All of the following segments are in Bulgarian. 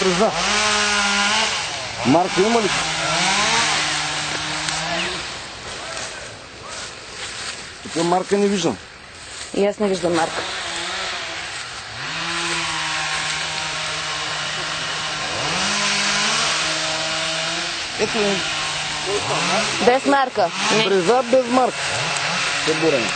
Бреза. Марка има ли? Тук марка не виждам. И аз не виждам марка. Ето е. Без марка. Бреза без марка. Събурен.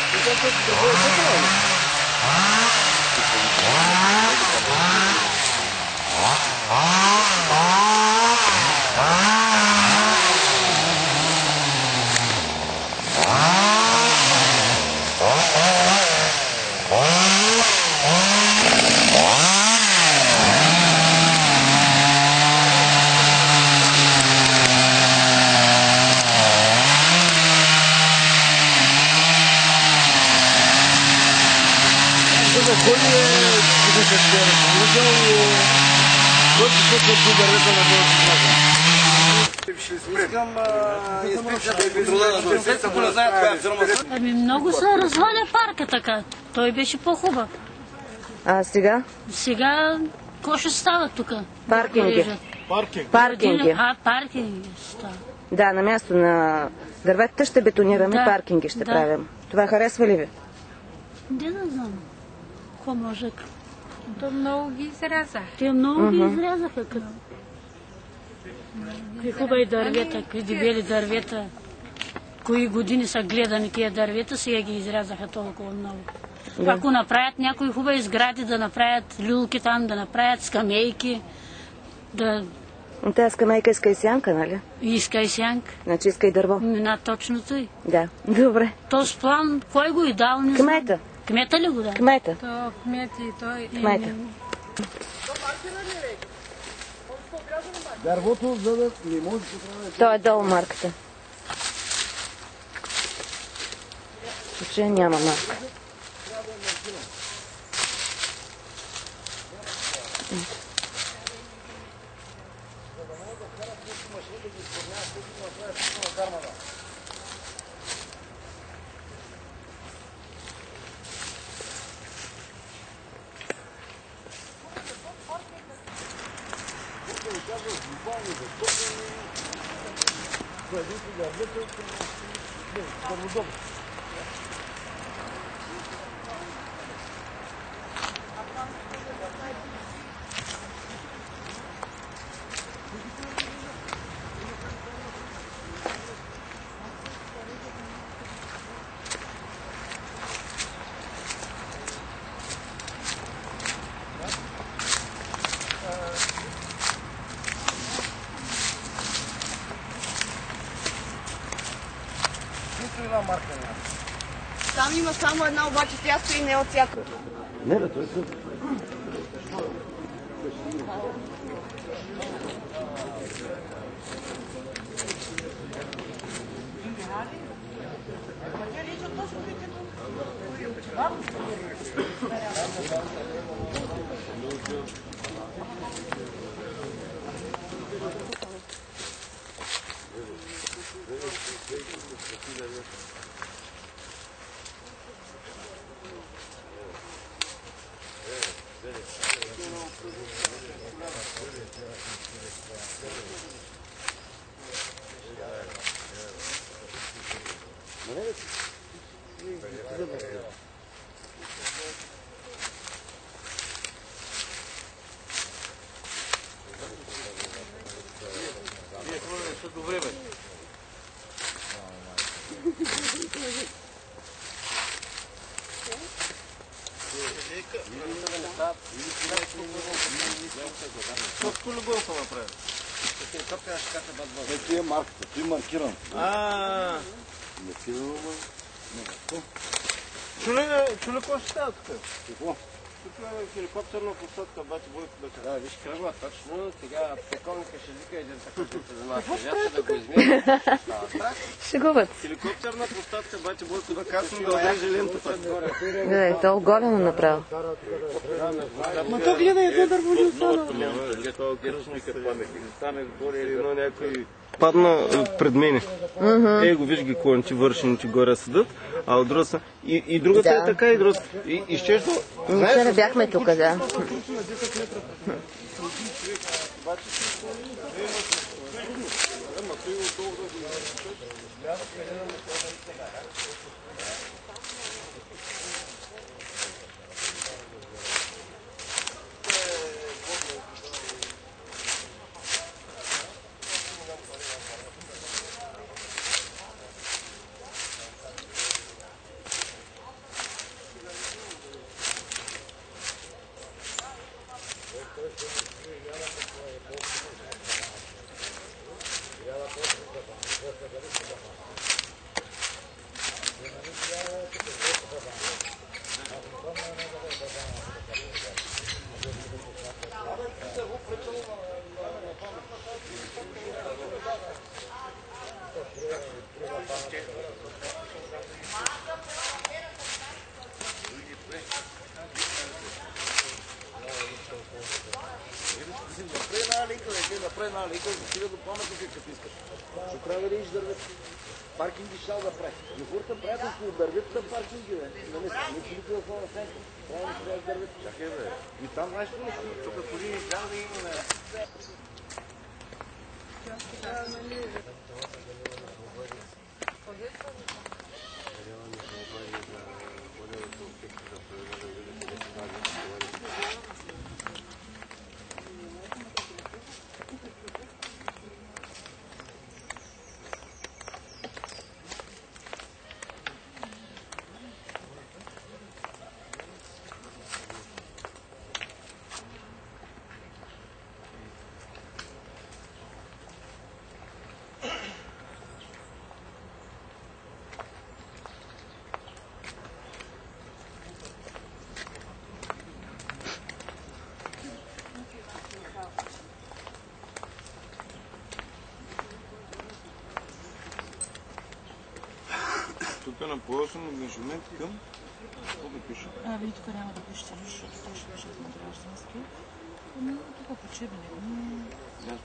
Кой е физическия ръководител и който случва при дървета на моята страна? Ами много се разваля парка така. Той беше по-хубав. А сега? Сега, какво ще става тук? Паркинги. Паркинги. Паркинги става. Да, на място на дърветата ще бетонираме, Да. паркинги ще Да. правим. Това харесва ли ви? Не да знам. Какво може? То много ги изряза. Те много ги изрязаха. Какви хубави дървета, какви дебели дървета. Кои години са гледани тия дървета, сега ги изрязаха толкова много. Да. Ако направят някои хубави сгради, да направят люлки там, да направят скамейки, да Тая скамейка иска и сянка, нали? иска и сянка. Значи иска и дърво. Мина точно тъй. Да, добре. Този план, кой го и дал, не знам. Кмета. Кмета ли го дал? Кмета. То кмет и той... Кмета. Дървото, за да не може да прави. Той е долу марката. Че няма марка. Там има само една, обаче тя стои не от всяко. Не, бе, той се... Добре, бе. Какво ли го са направили? Ето е марката, той е маркиран. Чули какво ще става тук? Какво? Тук е хеликоптерна посадка, бати Бойко да кажа. Да, виж кръгла, точно. Сега полковника ще вика един такъв да се занимава. Да го измерим. Шегуват. Хеликоптерна посадка, бати Бойко да касне да отреже лентата. Да, е то оголено направо. Ма то гледай, едно дърволи остана. Това герчника паметник. Стане горе или едно някой падна пред мене. Его, виж ги кончи, вършените горе седат, а от друга и другата Да. е така, и другата. И ще Ние не бяхме тук, да. Направи една лейка и стига до паметника, като искаш. Ще трябва да идиш дървета. Паркинги ще да прави. Юхурта правят около дърветата паркинги, бе. Не си телефона на сенка. Трябва да правят дървета. Чакай, бе. И там знаеш ли? Тук ходи и там да има, бе. Тук на пояса на ангажимент към... Какво да пише? Вие тук няма да пишете, защото той ще пишете на граждански. Тук почиване.